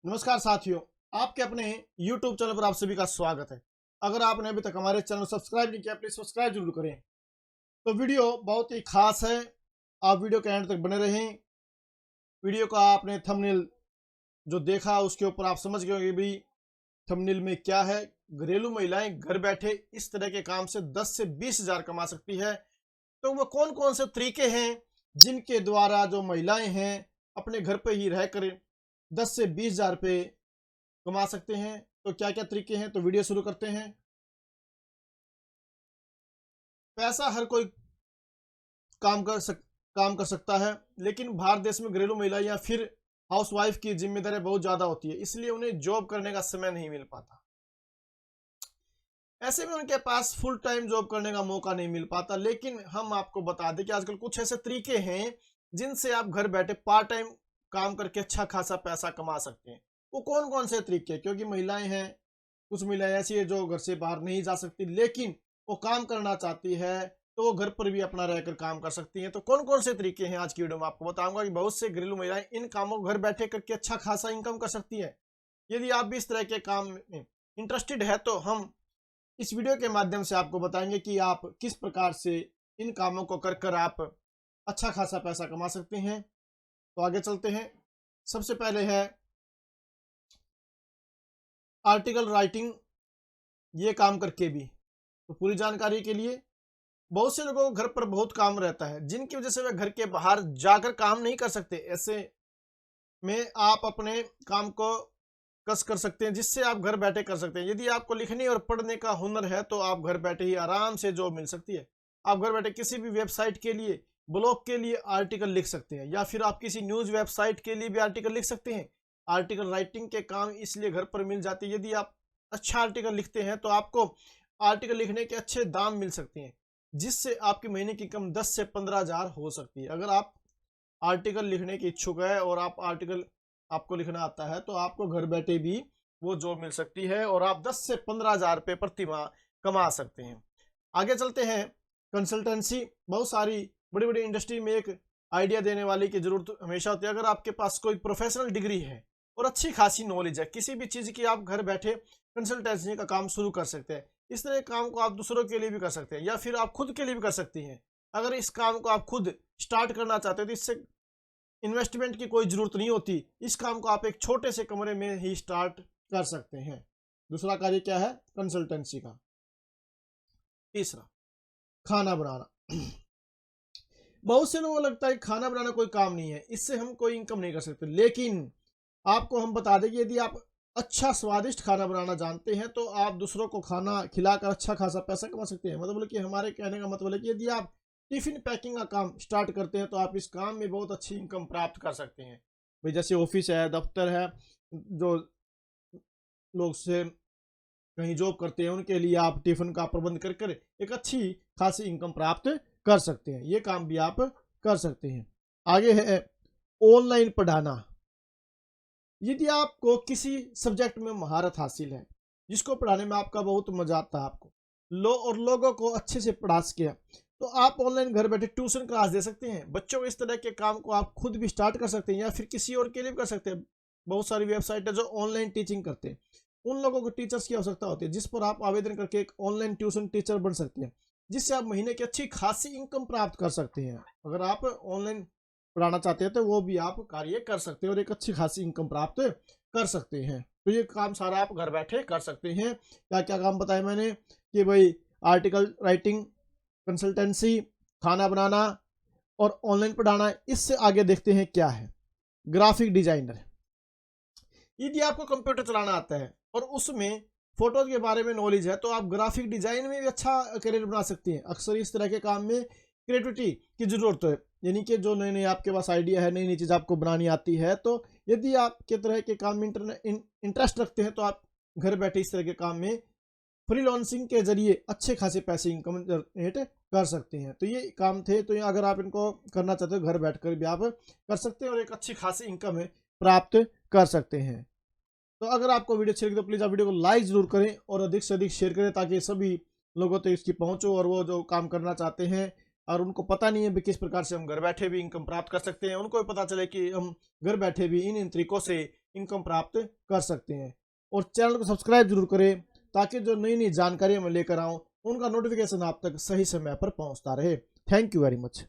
नमस्कार साथियों, आपके अपने YouTube चैनल पर आप सभी का स्वागत है। अगर आपने अभी तक हमारे चैनल सब्सक्राइब नहीं किया, प्लीज सब्सक्राइब जरूर करें। तो वीडियो बहुत ही खास है, आप वीडियो के एंड तक बने रहें। वीडियो का आपने थंबनेल जो देखा उसके ऊपर आप समझ गए होंगे भाई थंबनेल में क्या है। घरेलू महिलाएं घर बैठे इस तरह के काम से 10 से 20 हजार कमा सकती है। तो वो कौन कौन से तरीके हैं जिनके द्वारा जो महिलाएं हैं अपने घर पे ही रहकर 10 से 20 हजार रुपये कमा सकते हैं। तो क्या क्या तरीके हैं, तो वीडियो शुरू करते हैं। पैसा हर कोई काम कर सकता है, लेकिन भारत देश में घरेलू महिला या फिर हाउसवाइफ की जिम्मेदारी बहुत ज्यादा होती है, इसलिए उन्हें जॉब करने का समय नहीं मिल पाता। ऐसे में उनके पास फुल टाइम जॉब करने का मौका नहीं मिल पाता। लेकिन हम आपको बता दें कि आजकल कुछ ऐसे तरीके हैं जिनसे आप घर बैठे पार्ट टाइम काम करके अच्छा खासा पैसा कमा सकते हैं। वो कौन कौन से तरीके, क्योंकि महिलाएं हैं, कुछ महिलाएं ऐसी है जो घर से बाहर नहीं जा सकती लेकिन वो काम करना चाहती है, तो वो घर पर भी अपना रहकर काम कर सकती हैं। तो कौन कौन से तरीके हैं आज की वीडियो में आपको बताऊंगा कि बहुत से घरेलू महिलाएं इन कामों को घर बैठे करके अच्छा खासा इनकम कर सकती है। यदि आप भी इस तरह के काम में इंटरेस्टेड है तो हम इस वीडियो के माध्यम से आपको बताएंगे कि आप किस प्रकार से इन कामों को कर कर आप अच्छा खासा पैसा कमा सकते हैं। तो आगे चलते हैं। सबसे पहले है आर्टिकल राइटिंग, ये काम करके भी। तो पूरी जानकारी के लिए, बहुत से लोगों को घर पर बहुत काम रहता है जिनकी वजह से वे घर के बाहर जाकर काम नहीं कर सकते। ऐसे में आप अपने काम को कस कर सकते हैं जिससे आप घर बैठे कर सकते हैं। यदि आपको लिखने और पढ़ने का हुनर है तो आप घर बैठे ही आराम से जॉब मिल सकती है। आप घर बैठे किसी भी वेबसाइट के लिए, ब्लॉग के लिए आर्टिकल लिख सकते हैं, या फिर आप किसी न्यूज वेबसाइट के लिए भी आर्टिकल लिख सकते हैं। आर्टिकल राइटिंग के काम इसलिए घर पर मिल जाती है। यदि आप अच्छा आर्टिकल लिखते हैं तो आपको आर्टिकल लिखने के अच्छे दाम मिल सकते हैं, जिससे आपकी महीने की इनकम 10 से 15 हजार हो सकती है। अगर आप आर्टिकल लिखने के इच्छुक है और आप आर्टिकल आपको लिखना आता है तो आपको घर बैठे भी वो जॉब मिल सकती है और आप 10 से 15 हजार रुपये प्रति माह कमा सकते हैं। आगे चलते हैं। कंसल्टेंसी, बहुत सारी बड़ी बड़ी इंडस्ट्री में एक आइडिया देने वाले की जरूरत हमेशा होती है। अगर आपके पास कोई प्रोफेशनल डिग्री है और अच्छी खासी नॉलेज है किसी भी चीज़ की, आप घर बैठे कंसल्टेंसी का काम शुरू कर सकते हैं। इस तरह के काम को आप दूसरों के लिए भी कर सकते हैं या फिर आप खुद के लिए भी कर सकती हैं। अगर इस काम को आप खुद स्टार्ट करना चाहते हैं तो इससे इन्वेस्टमेंट की कोई ज़रूरत नहीं होती। इस काम को आप एक छोटे से कमरे में ही स्टार्ट कर सकते हैं। दूसरा कार्य क्या है कंसल्टेंसी का। तीसरा, खाना बनाना। बहुत से लोगों को लगता है खाना बनाना कोई काम नहीं है, इससे हम कोई इनकम नहीं कर सकते। लेकिन आपको हम बता दें कि यदि आप अच्छा स्वादिष्ट खाना बनाना जानते हैं तो आप दूसरों को खाना खिलाकर अच्छा खासा पैसा कमा सकते हैं। मतलब कि हमारे कहने का मतलब है कि यदि आप टिफिन पैकिंग का काम स्टार्ट करते हैं तो आप इस काम में बहुत अच्छी इनकम प्राप्त कर सकते हैं। भाई जैसे ऑफिस है, दफ्तर है, जो लोग से कहीं जॉब करते हैं उनके लिए आप टिफिन का प्रबंध कर कर एक अच्छी खासी इनकम प्राप्त कर सकते हैं। ये काम भी आप कर सकते हैं। आगे है ऑनलाइन पढ़ाना। यदि आपको किसी सब्जेक्ट में महारत हासिल है जिसको पढ़ाने में आपका बहुत मजा आता है, आपको और लोगों को अच्छे से पढ़ा सके, तो आप ऑनलाइन घर बैठे ट्यूशन क्लास दे सकते हैं बच्चों को। इस तरह के काम को आप खुद भी स्टार्ट कर सकते हैं या फिर किसी और के लिए भी कर सकते हैं। बहुत सारी वेबसाइट है जो ऑनलाइन टीचिंग करते हैं, उन लोगों को टीचर्स की आवश्यकता होती है जिस पर आप आवेदन करके एक ऑनलाइन ट्यूशन टीचर बन सकते हैं, जिससे आप महीने की अच्छी खासी इनकम प्राप्त कर सकते हैं। अगर आप ऑनलाइन पढ़ाना चाहते हैं तो वो भी आप कार्य कर सकते हैं और एक अच्छी खासी इनकम प्राप्त कर सकते हैं। तो ये काम सारा आप घर बैठे कर सकते हैं। क्या क्या काम बताया मैंने कि भाई आर्टिकल राइटिंग, कंसल्टेंसी, खाना बनाना और ऑनलाइन पढ़ाना। इससे आगे देखते हैं क्या है ग्राफिक डिजाइनर। यदि आपको कंप्यूटर चलाना आता है और उसमें फोटोज के बारे में नॉलेज है तो आप ग्राफिक डिजाइन में भी अच्छा करियर बना सकते हैं। अक्सर इस तरह के काम में क्रिएटिविटी की जरूरत है, यानी कि जो नए नए आपके पास आइडिया है, नई नई चीज़ आपको बनानी आती है। तो यदि आप के तरह के काम में इंटरेस्ट रखते हैं तो आप घर बैठे इस तरह के काम में फ्रीलांसिंग के जरिए अच्छे खासे पैसे इनकम जनरेट कर सकते हैं। तो ये काम थे, तो अगर आप इनको करना चाहते हो घर बैठकर भी आप कर सकते हैं और एक अच्छी खासी इनकम प्राप्त कर सकते हैं। तो अगर आपको वीडियो अच्छी लगी तो प्लीज़ आप वीडियो को लाइक जरूर करें और अधिक से अधिक शेयर करें ताकि सभी लोगों तक इसकी पहुंच हो और वो जो काम करना चाहते हैं और उनको पता नहीं है भी किस प्रकार से हम घर बैठे भी इनकम प्राप्त कर सकते हैं, उनको भी पता चले कि हम घर बैठे भी इन इन तरीकों से इनकम प्राप्त कर सकते हैं। और चैनल को सब्सक्राइब जरूर करें ताकि जो नई नई जानकारी मैं लेकर आऊँ उनका नोटिफिकेशन आप तक सही समय पर पहुंचता रहे। Thank you very much.